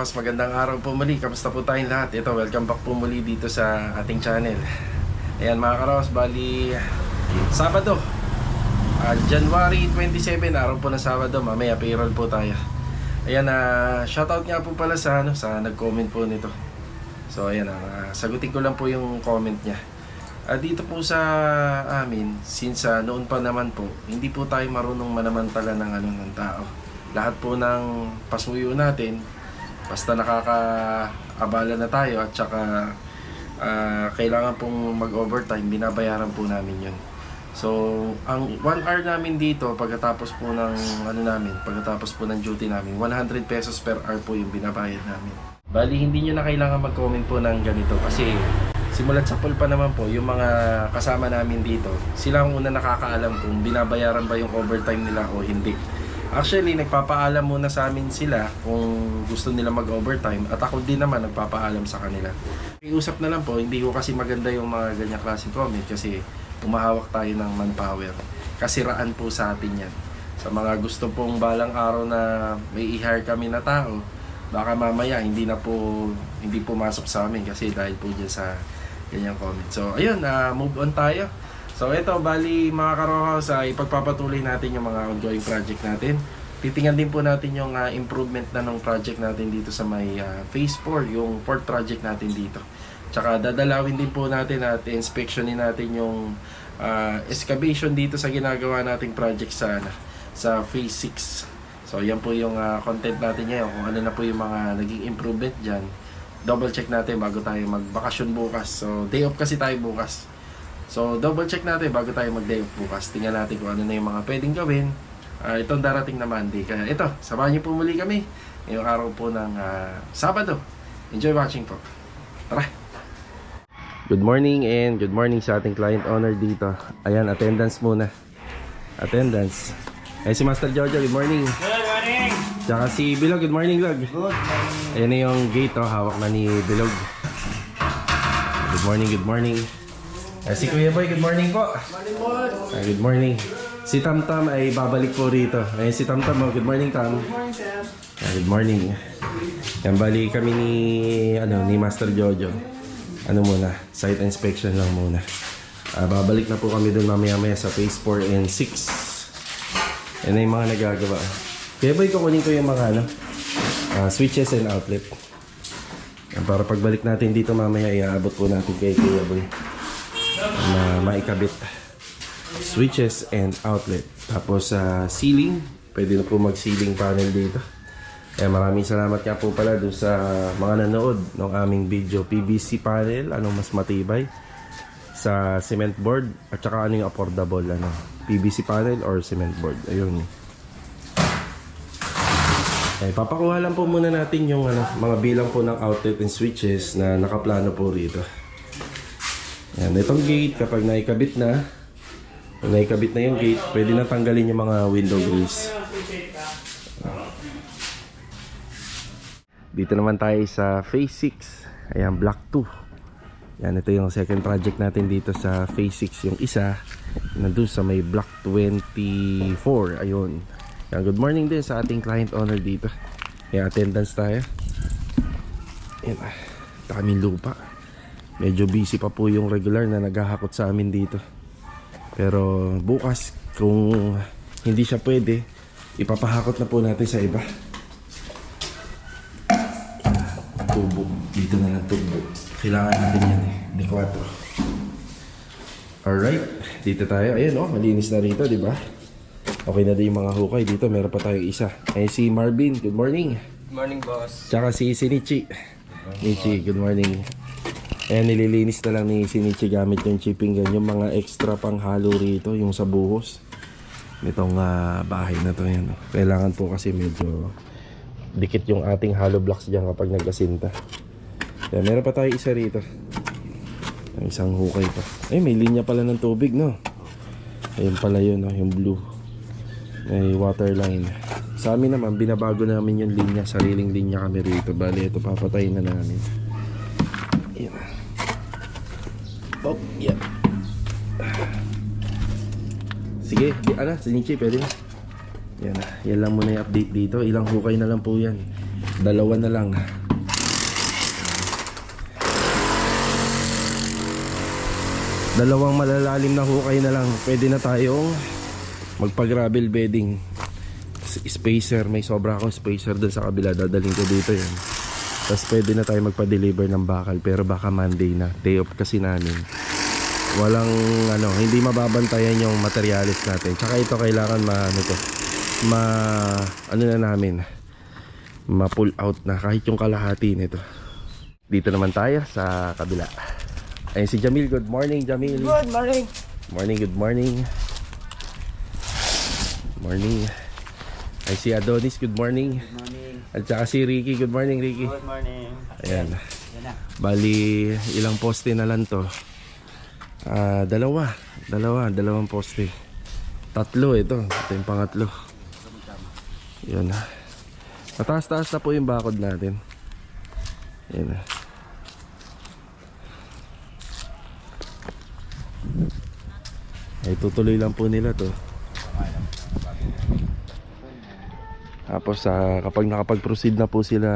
Karokas, magandang araw po muli. Kamusta po tayong lahat? Ito, welcome back po muli dito sa ating channel. Ayan mga Karokas, bali Sabado, January 27, araw po ng Sabado. Mamaya payroll po tayo. Ayan, shoutout nga po pala sa nag-comment po nito. So ayan, sagutin ko lang po yung comment niya. Dito po sa amin, since noon pa naman po, hindi po tayo marunong manamantala ng tao. Lahat po ng pasuyo natin, basta nakakaabala na tayo at saka kailangan pong mag-overtime, binabayaran po namin yun. So, ang 1 hour namin dito, pagkatapos po ng pagkatapos po ng duty namin, 100 pesos per hour po yung binabayad namin. Bali, hindi nyo na kailangan mag-comment po ng ganito kasi simulat sa pool pa naman po, yung mga kasama namin dito, sila ang una nakakaalam kung binabayaran ba yung overtime nila o hindi. Actually, nagpapaalam muna sa amin sila kung gusto nila mag-overtime at ako din naman nagpapaalam sa kanila. Iusap na lang po, hindi ko kasi maganda yung mga ganyang klaseng comment kasi umahawak tayo ng manpower. Kasiraan po sa atin yan. Sa mga gusto pong balang araw na may i-hire kami na tao, baka mamaya hindi po masok sa amin kasi dahil po dyan sa ganyang comment. So ayun, move on tayo. So ito, bali mga Karokas, ipagpapatuloy natin yung mga ongoing project natin. Titingnan din po natin yung improvement na ng project natin dito sa may phase 4, yung 4th project natin dito. Tsaka dadalawin din po natin at inspectionin natin yung excavation dito sa ginagawa nating project sa phase 6. So yan po yung content natin ngayon, kung ano na po yung mga naging improvement dyan. Double check natin bago tayo magbakasyon bukas. So day off kasi tayo bukas. So double check natin bago tayo mag-day off bukas. Tingnan natin kung ano na yung mga pwedeng gawin itong darating na Monday. Kaya ito, samahan niyo po muli kami ngayong araw po ng Sabado. Enjoy watching po. Tara! Good morning and good morning sa ating client owner dito. Ayan, attendance muna. Attendance. Ayan si Master Jojo, good morning. Good morning! Tsaka si Bilog, good morning Bilog. Good morning. Ayan na yung gate, hawak na ni Bilog. Good morning, good morning. Si Kuya Boy, good morning po. Morning, boss! Good morning. Si Tamtam ay babalik po rito. Ayan si Tamtam, good morning Tam. Good morning, sir. Good morning. Yan, bali kami ni Master Jojo. Muna, site inspection lang muna. Babalik na po kami doon mamaya-maya sa phase 4 and 6. Yan na yung mga nagagawa. Kuya Boy, kukunin ko yung mga switches and outlet. Yan, para pagbalik natin dito mamaya, iaabot po natin kay Kuya Boy na maikabit switches and outlet. Tapos ceiling, pwede na po mag ceiling panel dito. Kaya maraming salamat nga po pala doon sa mga nanood ng aming video. PVC panel, anong mas matibay sa cement board at saka ano yung affordable, PVC panel or cement board. Ayun. Papakuha lang po muna natin yung mga bilang po ng outlet and switches na nakaplano po rito. Yan, itong gate kapag naikabit na yung gate, pwede na tanggalin yung mga window grills. Dito naman tayo sa phase 6. Ayan, block 2. Yan, ito yung second project natin dito sa phase 6. Yung isa nandun sa may block 24. Ayun. Yan, good morning din sa ating client owner dito. Yan, attendance tayo. Yan, daming lupa. Medyo busy pa po yung regular na naghahakot sa amin dito. Pero bukas, kung hindi siya pwede, ipapahakot na po natin sa iba. Tubo. Dito na lang tubo. Kailangan natin yan Di 4. Alright. Dito tayo. Ayan malinis na rito, di ba? Okay na din yung mga hukay. Dito meron pa tayong isa. Ayan si Marvin. Good morning. Good morning, boss. Tsaka si Nichi. Nichi, good morning. Ayan, nililinis na lang ni Shinichi gamit yung chipping gun. Yung mga extra pang halo rito, yung sa buhos nitong bahay na to. Yan. Kailangan po kasi medyo dikit yung ating hollow blocks dyan kapag nagasinta. Ayan, meron pa tayo isa rito. Isang hukay pa. Ay, may linya pala ng tubig, no? Ayun pala yun, yung blue. May water line. Sa amin naman, binabago namin yung linya. Sariling linya kami rito. Bali, ito papatayin na namin. Ayan. Oh, yeah. Sige, Shinichi, pwede na. Yan lang muna yung update dito. Ilang hukay na lang po yan. Dalawa na lang. Dalawang malalalim na hukay na lang. Pwede na tayong magpa-gravel bedding. Spacer, may sobra akong spacer dun sa kabila. Dadaling ko dito yan. Tapos pwede na tayo magpa-deliver ng bakal. Pero baka Monday na, day off kasi namin. Walang hindi mababantayan yung materialis natin. Tsaka ito kailangan ma-pull out na kahit yung kalahati nito. Dito naman tayo sa kabila. Ayun si Jamil. Good morning, Jamil. Good morning. Morning, good morning. Morning. Ay si Adonis, good morning. Good morning. At saka si Ricky, good morning, Ricky. Good morning. Ayan. Yan na. Bali, ilang poste na lang to? Dalawang poste. Tatlo ito. Ito yung pangatlo. Yan. Mataas-taas na po yung bakod natin. Yan. Ay tutuloy lang po nila to. Tapos kapag nakapag-proceed na po sila,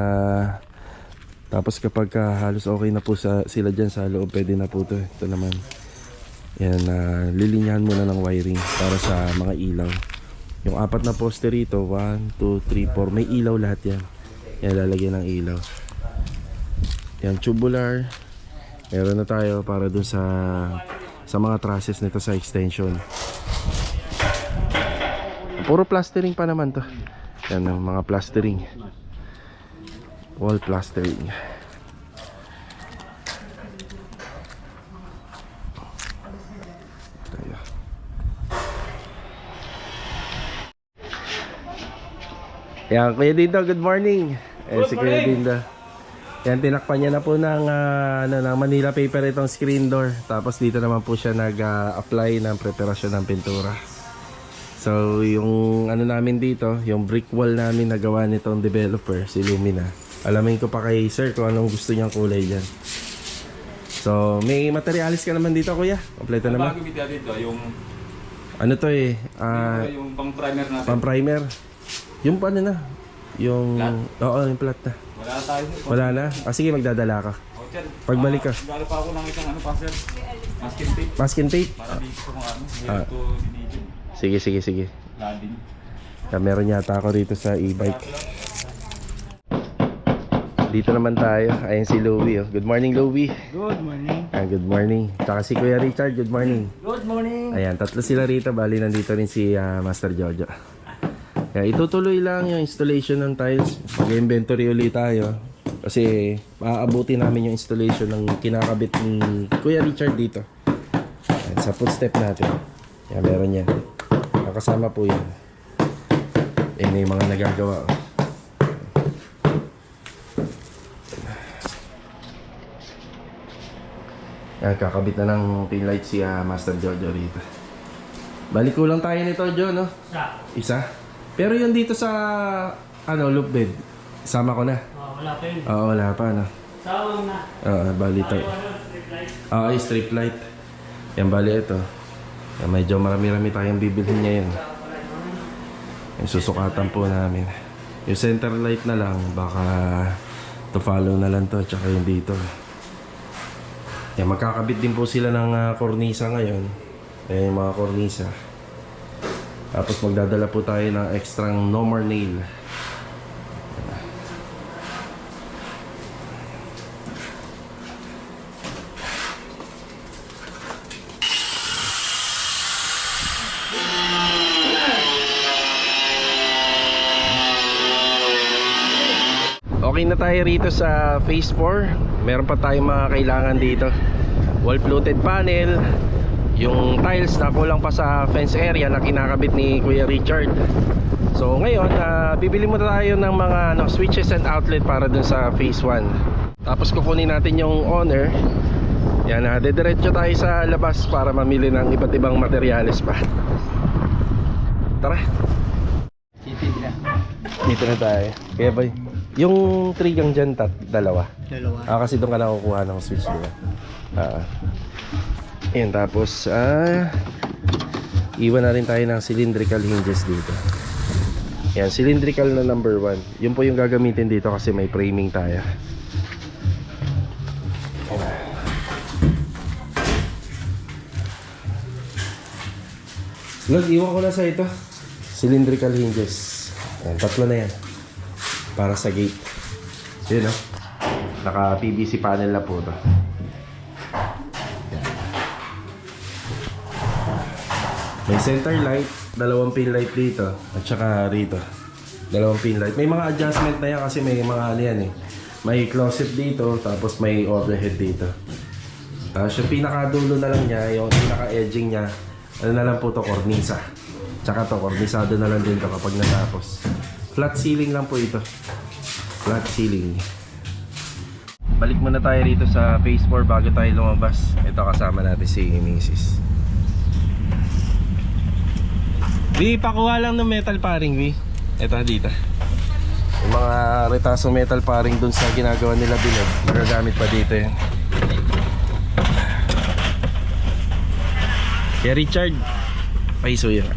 tapos kapag halos okay na po sila dyan sa loob, pwede na po to. Ito naman. Yan, lilinyahan muna ng wiring para sa mga ilaw. Yung apat na poste rito, 1, 2, 3, 4, may ilaw lahat yan. Yan, lalagyan ng ilaw. Yan, tubular. Meron na tayo para dun sa mga trusses nito sa extension. Puro plastering pa naman to. Yan ang mga plastering. Wall plastering. Tayo. Yan, Kuya Dindo, good morning. Si Kuya Dindo. Yan, tinakpan niya na po ng Manila paper itong screen door. Tapos dito naman po siya nag-apply ng preparasyon ng pintura. So yung namin dito, yung brick wall namin nagawa nitong developer, si Lumina. Alamin ko pa kay sir kung anong gusto niyang kulay dyan. So may materialis ka naman dito, kuya? Kompleto naman. Bago dito yung Ano to yung pang primer natin. pang primer. Yung paano na? Yung Plat? Oo, yung plat na. Wala tayo. Wala na? Sige, magdadala ka. Oh, sir. Pagbalik ka. Galo pa ako ng isang sir. Masking tape. Masking tape? Para dito kung Meron to dinidin. Sige. Landing. Meron yata ako rito sa e-bike. Dito naman tayo. Ayan si Louie. Good morning, Louie. Good morning. Good morning. Tsaka si Kuya Richard, good morning. Good morning. Ayan, tatlo sila rito. Bali, nandito rin si Master Jojo. Kaya itutuloy lang yung installation ng tiles. Mag-inventory ulit tayo. Kasi maaabuti namin yung installation ng kinakabit ni Kuya Richard dito. Ayan, sa footstep natin. Kaya meron yan. Kasama po yan. Ayan yung mga nagagawa. Ayan, kakabit na ng tail light si Master Jojo rito. Balik ko lang tayo nito, Jo, no? Isa? Pero yun dito sa loop bed, sama ko na. Wala pa yun. Oo, wala pa, no? Sawang na. Oo, bali ito. Oo, strip light. Yan, bali ito. Yan, medyo marami-rami tayong bibilhin niya yun. Yung susukatan po namin. Yung center light na lang, baka to follow na lang to, tsaka yung dito. Yan, magkakabit din po sila ng kornisa ngayon. Ayan yung mga kornisa. Tapos magdadala po tayo ng extra no more nail. Okay na tayo rito sa phase 4. Meron pa tayong mga kailangan dito. Wall fluted panel, yung tiles na kulang pa sa fence area na kinakabit ni Kuya Richard. So ngayon, bibili muna tayo ng mga switches and outlet para dun sa phase 1. Tapos kukunin natin yung owner. Yan, dediretso tayo sa labas para mamili ng iba't ibang materyales pa. Tara, Sipid na. dito na tayo. Kaya ba yung trigang dyan, dalawa? Dalawa. Kasi doon ka nakukuha ng switch nila. Ayan, tapos iwan na rin tayo ng cylindrical hinges dito. Yan, cylindrical na number 1. Yun po yung gagamitin dito kasi may framing tayo. Lord, iwan ko na sa ito. Cylindrical hinges. Yan, 3 na yan. Para sa gate. Yun, no? Naka PVC panel na po ito. Yan. May center light, 2 pin light dito, at saka rito. 2 pin light. May mga adjustment na yan kasi may mga ano yan eh. May closet dito, tapos may overhead dito. Tapos yung pinakadulo na lang niya, yung pinaka-edging niya, ano na lang po to, cornisa. Tsaka to, cornisado na lang din to kapag natapos. Flat ceiling lang po ito. Flat ceiling. Balik muna tayo rito sa phase 4 bago tayo lumabas. Ito kasama natin si Mrs. Vi, pakuha lang ng metal paring, Vi. Ito dito. Yung mga retaso metal paring dun sa ginagawa nila bilog. Magagamit pa dito yan. Kaya Richard, paiso yun.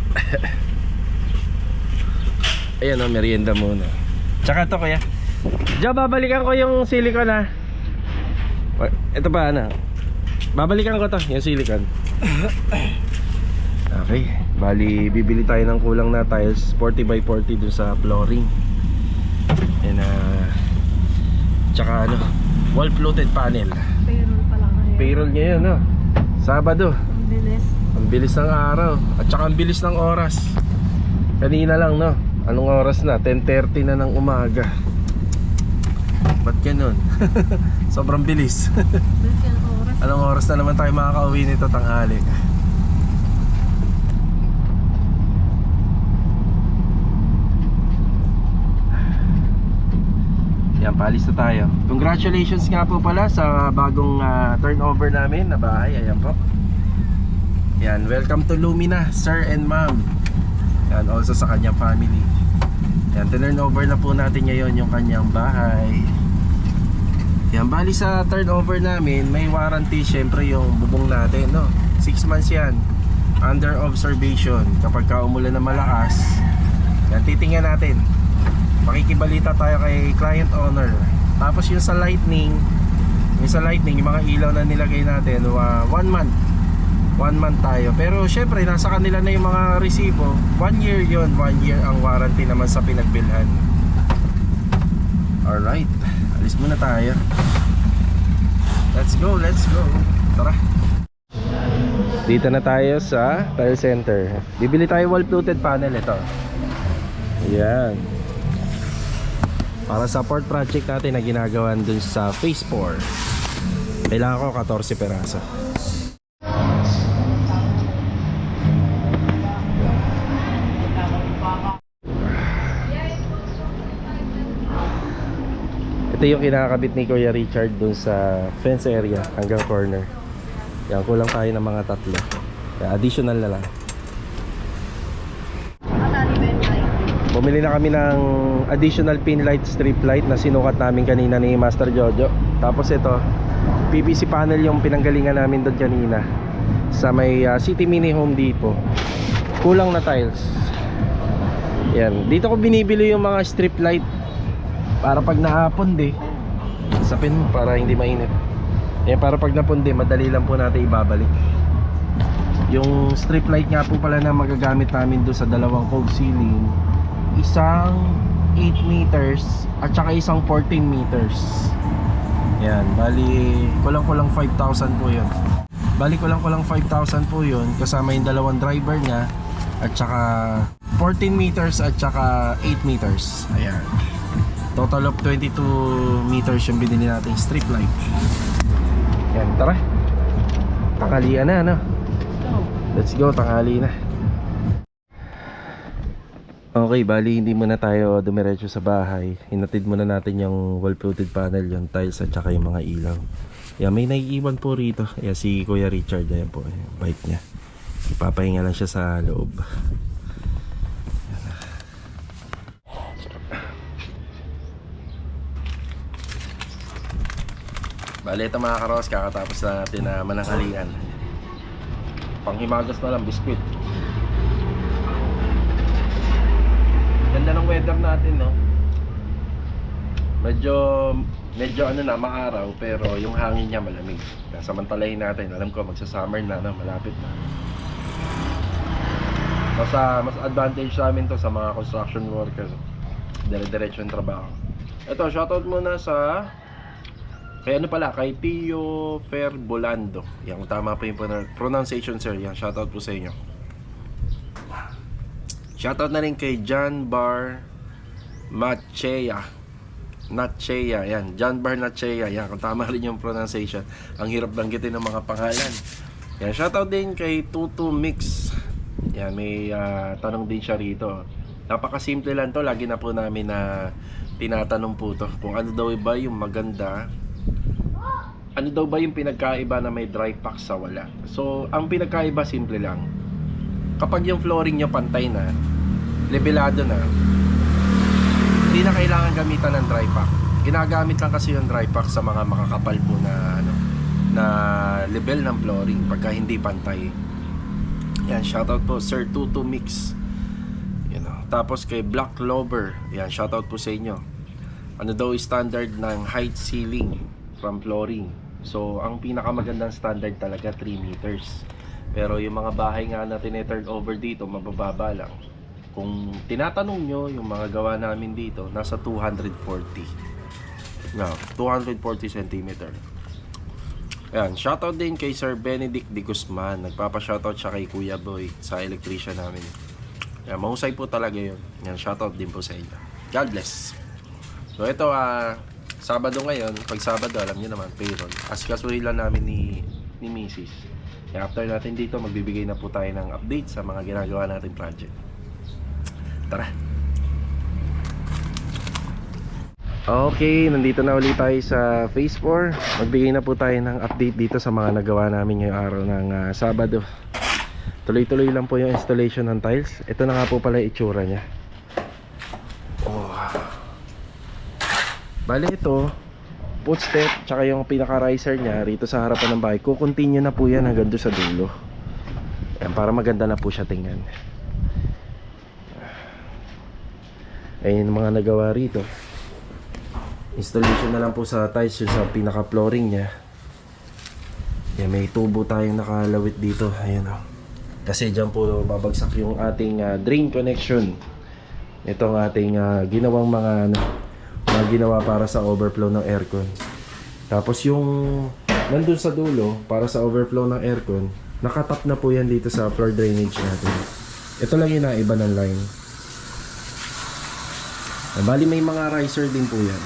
Ayan o, merienda muna. Tsaka to kuya. Diyo, babalikan ko yung silicone ha. Ito pa ano. Babalikan ko to, yung silicone. Okay, bali bibili tayo ng kulang na tiles 40x40 dun sa flooring. And tsaka ano, wall floated panel. Payroll pa lang ngayon. Payroll ngayon no. Sabado. Ang bilis. Ang bilis ng araw. At saka ang bilis ng oras. Kanina lang no. Anong oras na? 10:30 na ng umaga. Ba't ganun? Sobrang bilis. Bilis yan ang oras. Anong oras na naman tayo makakauwi nito tanghali? Yan, paalis na tayo. Congratulations nga po pala sa bagong turnover namin na bahay. Ayan po. Yan, welcome to Lumina, sir and ma'am. Yan, also sa kanyang family. Yan, turnover na po natin ngayon yung kanyang bahay. Yan, bali sa turnover namin, may warranty syempre yung bubong natin, no? 6 months yan. Under observation. Kapag ka umulan na malakas, yan, titingnan natin. Makikibalita tayo kay client owner. Tapos yung sa lightning, yung mga ilaw na nilagay natin, 1 month. 1 month tayo. Pero syempre nasa kanila na yung mga resibo. 1 year yon, 1 year ang warranty naman sa pinagbilhan. Alright, alis muna tayo. Let's go, let's go. Tara. Dito na tayo sa tile center. Bibili tayo wall fluted panel ito. Yan. Para sa port project natin na ginagawan dun sa phase 4. Kailangan ko 14 peraso. Ito yung kinakabit ni Kuya Richard dun sa fence area hanggang corner. Yan, kulang tayo ng mga 3. Kaya additional na lang. Bumili na kami ng additional pin light, strip light na sinukat namin kanina ni Master Jojo. Tapos ito, PVC panel yung pinanggalingan namin doon kanina sa may City Mini Home Depot. Kulang na tiles. Yan, dito ko binibili yung mga strip light para pag naapondi, sapin mo para hindi mainit. Yan, para pag napundi, madali lang po natin ibabalik. Yung strip light nga po pala na magagamit namin doon sa 2 cove ceiling, isang 8 meters at saka isang 14 meters. Yan, bali kulang-kulang 5,000 po yun. Bali kulang-kulang 5,000 po yun kasama yung 2 driver niya at saka 14 meters at saka 8 meters. Ayan, total of 22 meters yung binili natin strip light. Yan, tara. Tanghalian na, no? Let's go, tanghali na. Okay, bali hindi muna tayo dumiretso sa bahay. Hinatid muna natin yung wall fluted panel, yung tiles at saka yung mga ilaw. Yan, may naiiwan po rito. Yan, si Kuya Richard, ayan po, yung bike niya. Ipapahinga lang siya sa loob. Bali, ito mga karos, kakatapos na natin na mananghalian. Panghimagas na lang, biskwit. Ganda ng weather natin, no? Medyo ano na, maaraw, pero yung hangin niya malamig. Samantalahin natin. Alam ko, magsa-summer na, no? Malapit na. Mas advantage sa amin to sa mga construction workers. Dire-diretso yung trabaho. Ito, shoutout muna sa kay Pio Ferbolando. Yan, tama pa yung pronunciation, sir. Yan, shoutout po sa inyo. Shoutout na rin kay John Bar Natcheya. Yan, John Bar Natcheya. Yan, kung tama rin yung pronunciation. Ang hirap banggitin ng mga pangalan. Yan, shoutout din kay Tutu Mix. Yan, may tanong din siya rito. Napakasimple lang to. Lagi na po namin na tinatanong po to. Kung ano daw ba yung maganda, ano daw ba yung pinagkaiba na may dry pack sa wala. So, ang pinagkaiba simple lang. Kapag yung flooring nyo pantay na, levelado na, hindi na kailangan gamitan ng dry pack. Ginagamit lang kasi yung dry pack sa mga makakapal po na na level ng flooring pagka hindi pantay. Yan, shoutout po Sir Tutu Mix. Tapos kay Black Lover, yan, shoutout po sa inyo. Ano daw yung standard ng height ceiling from flooring? So, ang pinakamagandang standard talaga 3 meters. Pero yung mga bahay nga na tineturn over dito, mabababa lang. Kung tinatanong nyo, yung mga gawa namin dito, nasa 240. No, 240 cm. Ayan, shoutout din kay Sir Benedict de Guzman. Nagpapa-shoutout siya kay Kuya Boy sa electrician namin. Yan, mahusay po talaga yun. Yan, shoutout din po sa inyo. God bless. So ito, Sabado ngayon. Pag Sabado, alam niyo naman, payroll. Asikasuhin lang namin ni Mrs. Yan, after natin dito, magbibigay na po tayo ng update sa mga ginagawa natin project. Tara! Okay, nandito na ulit tayo sa Phase 4. Magbigay na po tayo ng update dito sa mga nagawa namin ngayong araw ng Sabado. Tuloy-tuloy lang po yung installation ng tiles. Ito na nga po pala yung itsura niya. Oh. Bale ito, footstep, tsaka yung pinaka-riser niya rito sa harapan ng bahay. Kukontinue na po yan hanggang doon sa dulo. Yan, para maganda na po siya tingnan. Ayun yung mga nagawa rito. Installation na lang po sa tiles yung sa pinaka-flooring niya. Yan, may tubo tayong nakalawit dito. Ayan o. Kasi dyan po babagsak yung ating drain connection. Ito ang ating ginawang mga ginawa para sa overflow ng aircon. Tapos yung nandun sa dulo para sa overflow ng aircon, nakatap na po yan dito sa floor drainage natin. Ito lang yung naiba ng line. Bali may mga riser din po yan.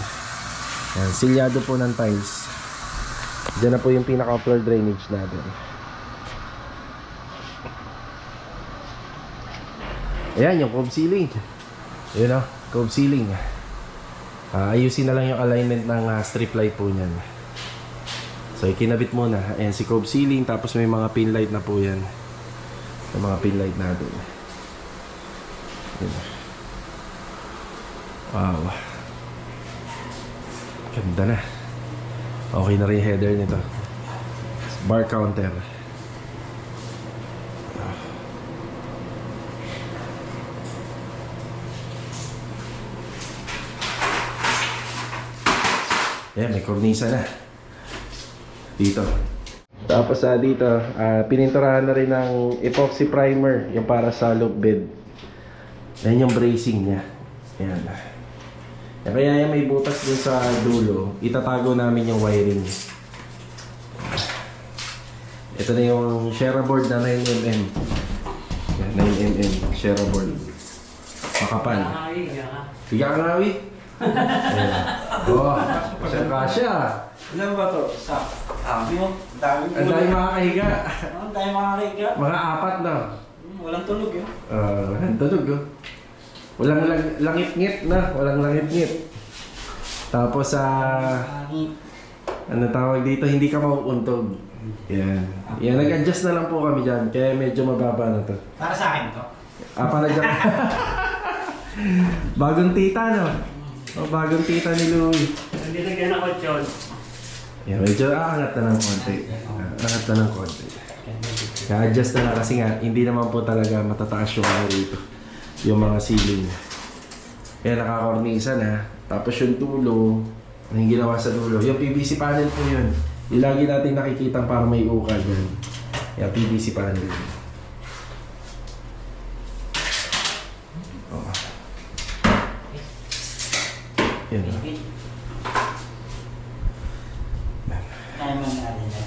Yan, silyado po ng tiles. Diyan na po yung pinaka floor drainage natin. Ayan yung cove ceiling. Yun o, cove ceiling. Ayusin na lang yung alignment ng strip light po niyan. So ikinabit muna. Ayan si cove ceiling. Tapos may mga pin light na po yan. Yung mga pin light natin. Ayan. Wow, ganda na. Okay na rin yung header nito. Bar counter. Ayan, may kornisa na dito. Tapos dito, pininturahan na rin ng epoxy primer, yung para sa loop bed. Ayan yung bracing niya. Ayan. Kaya yung may butas dun sa dulo, itatago namin yung wiring. Ito na yung Shera board na 9mm. 9mm Shera board. Makapal. Higa ka nga, Wi. Oh, kasya. Ilan ba to? Sa mo? Ang dami makakahiga. Ang dami makakahiga. Mga 4 na. Walang tulog yun. Walang tulog oh. Walang langit-ngit na. Walang langit-ngit. Tapos ano tawag dito, hindi ka mauuntog. Yan. Yan, nag-adjust na lang po kami dyan. Kaya medyo mababa na to. Para sa akin to? Para dyan. Bagong tita, no? O, bagong tita ni Louie. Hindi na ganyan ako, John. Yan, medyo aangat na ng konti. Aangat na ng konti. Na-adjust na lang kasi nga, hindi naman po talaga matataas yung ano rito. Yung mga ceiling. Ayan, nakakornisa na. Tapos yung dulo, yung ginawa sa dulo. Yung PVC panel po yun. Yung lagi natin nakikita para may ukal yan. Yung PVC panel. Oh. Yan. Kaya mo na rin yan.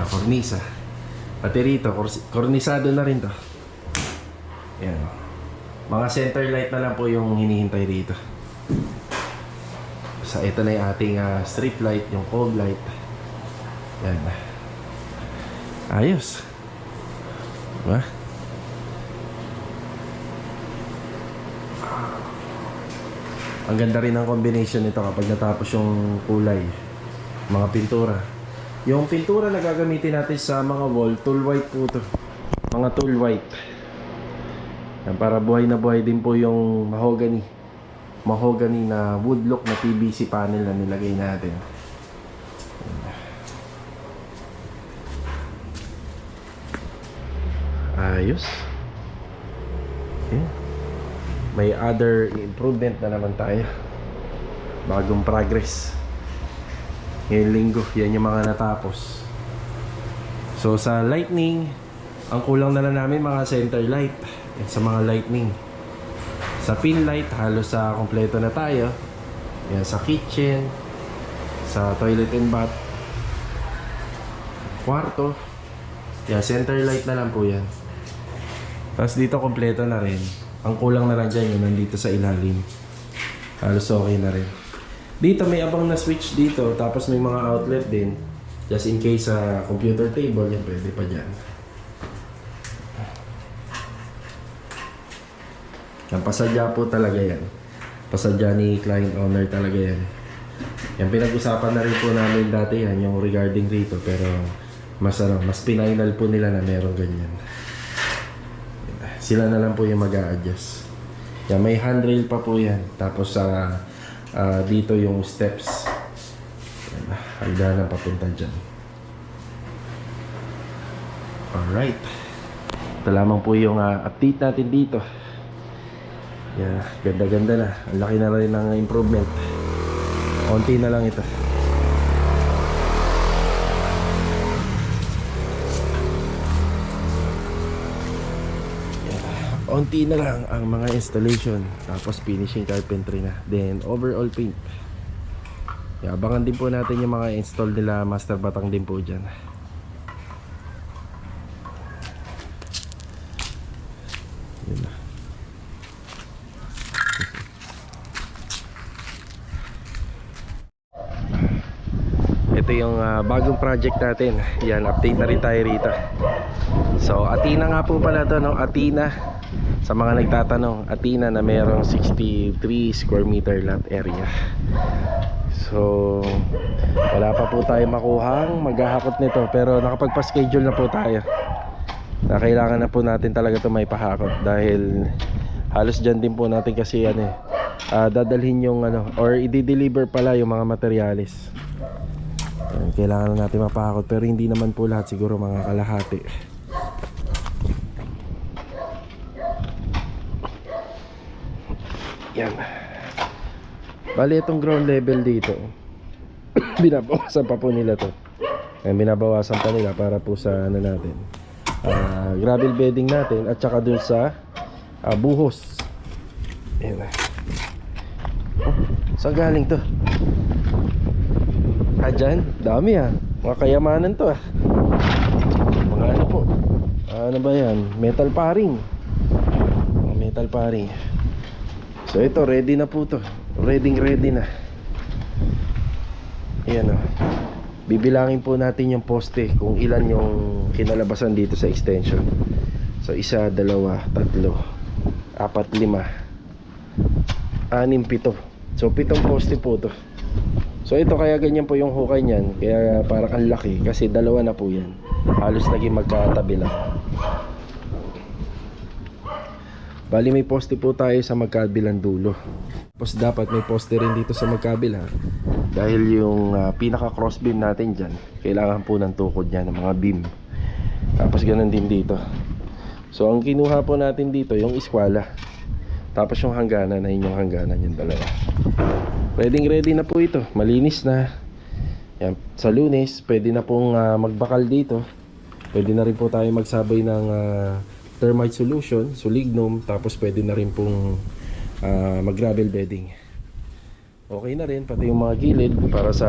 Kornisa. Pati rito, kornisado na rin to. Yan. Mga center light na lang po yung hinihintay dito. Sa ito na yung ating strip light, yung cold light. Yan. Ayos. Diba? Ang ganda rin ng combination nito kapag natapos yung kulay. Mga pintura. Yung pintura na gagamitin natin sa mga wall, tool white po to. Mga tool white. Yan, para buhay na buhay din po yung mahogany. Mahogany na wood look na PVC panel na nilagay natin. Ayos. Okay. May other improvement na naman tayo. Bagong progress. Ngayong linggo, yan yung mga natapos. So sa lightning, ang kulang na lang namin mga center light. Yan, sa mga lightning. Sa pin light, halos sa kompleto na tayo. Yan, sa kitchen, sa toilet and bath, kwarto. Yan, center light na lang po yan. Tapos dito kompleto na rin. Ang kulang na lang dyan yung nandito sa ilalim. Halos okay na rin. Dito may abang na switch dito. Tapos may mga outlet din. Just in case sa computer table, yan pwede pa dyan. Yan, pasadya po talaga yan. Pasadya ni client owner talaga yan. Yan, pinag-usapan na rin po namin dati yan, yung regarding rito. Pero mas pinanal po nila na meron ganyan. Sila na lang po yung mag-a-adjust. Yan, may handrail pa po yan. Tapos dito yung steps. Yan, hagdanan papunta dyan. Alright. Ito lamang po yung update natin dito. Yeah, ganda-ganda na. Ang laki na rin ng improvement. Konti na lang ito. Yeah, konti na lang ang mga installation. Tapos finishing carpentry na. Then overall paint. Yeah, abangan din po natin yung mga install nila Master Batang din po dyan. Yun na. Ito yung bagong project natin. Yan, update na rin tayo rito. So, Athena nga po pala to, no? Athena. Sa mga nagtatanong, Athena na mayroong 63 square meter lot area. So, wala pa po tayo makuhang maghahakot nito. Pero nakapagpa-schedule na po tayo. Na kailangan na po natin talaga ito may pahakot. Dahil halos dyan din po natin kasi dadalhin yung or i-deliver pala yung mga materyales. Kailangan natin mapahakot pero hindi naman po lahat, siguro mga kalahati. Yan. Bali itong ground level dito binabawasan pa po nila to. Binabawasan pa nila para po sa natin gravel bedding natin at saka dun sa buhos. Yan. Saan galing to? Dyan, dami mga kayamanan to mga ano po, ano ba yan, metal paring. Metal paring. So ito ready na po to, ready na. Ayan bibilangin po natin yung poste kung ilan yung kinalabasan dito sa extension. So 1, 2, 3, 4, 5, 6, 7. So 7 poste po to. So ito kaya ganyan po yung hukay niyan. Kaya parang ang laki kasi dalawa na po yan. Halos naging magkatabi lang. Bali may poste po tayo sa magkabilang dulo. Tapos dapat may poste rin dito sa magkabila. Dahil yung pinaka cross beam natin dyan, kailangan po ng tukod niya ng mga beam. Tapos ganun din dito. So ang kinuha po natin dito yung eskwala. Tapos yung hangganan, ayun yung hangganan, yung dalawa. Ready na po ito, malinis na. Yan, sa Lunes pwede na pong magbakal dito. Pwede na rin po tayo magsabay ng termite solution, lignum. Tapos pwede na rin pong mag gravel bedding. Okay na rin, pati yung mga gilid para sa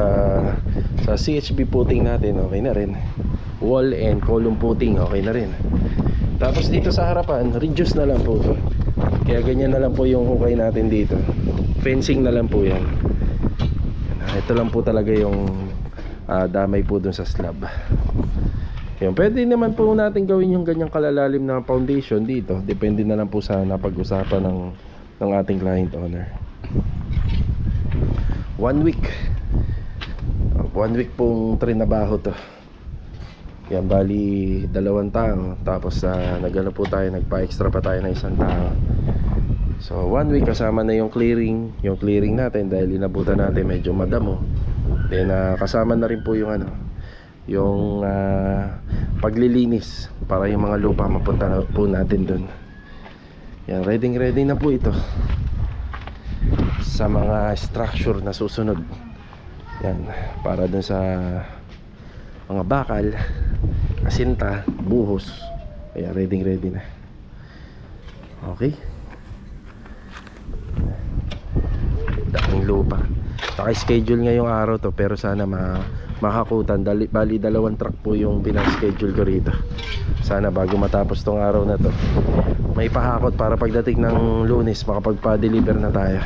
CHB putting natin, okay na rin. Wall and column putting, okay na rin. Tapos dito sa harapan, reduce na lang po ito. Kaya ganyan na lang po yung hukay natin dito. Fencing na lang po yan. Ito lang po talaga yung damay po dun sa slab. Yan, pwede naman po natin gawin yung ganyang kalalalim na foundation dito. Depende na lang po sa napag-usapan ng ating client owner. 1 week. 1 week pong trinabaho to. Yan, bali 2 tao. Tapos nagano po tayo, nagpa-extra pa tayo ng 1 tao. So 1 week kasama na yung clearing natin dahil inabutan natin medyo madamo. Then kasama na rin po yung yung paglilinis para yung mga lupa mapunta na po natin dun. Yan, ready na po ito sa mga structure na susunod. Yan, para dun sa mga bakal, kasinta, buhos. Kaya ready na. Okay. Daming lupa. Naka-schedule ngayong araw to, pero sana makakutan. Bali 2 truck po yung pinaschedule ko rito. Sana bago matapos tong araw na to, may pahakot para pagdating ng Lunes makapagpa-deliver na tayo.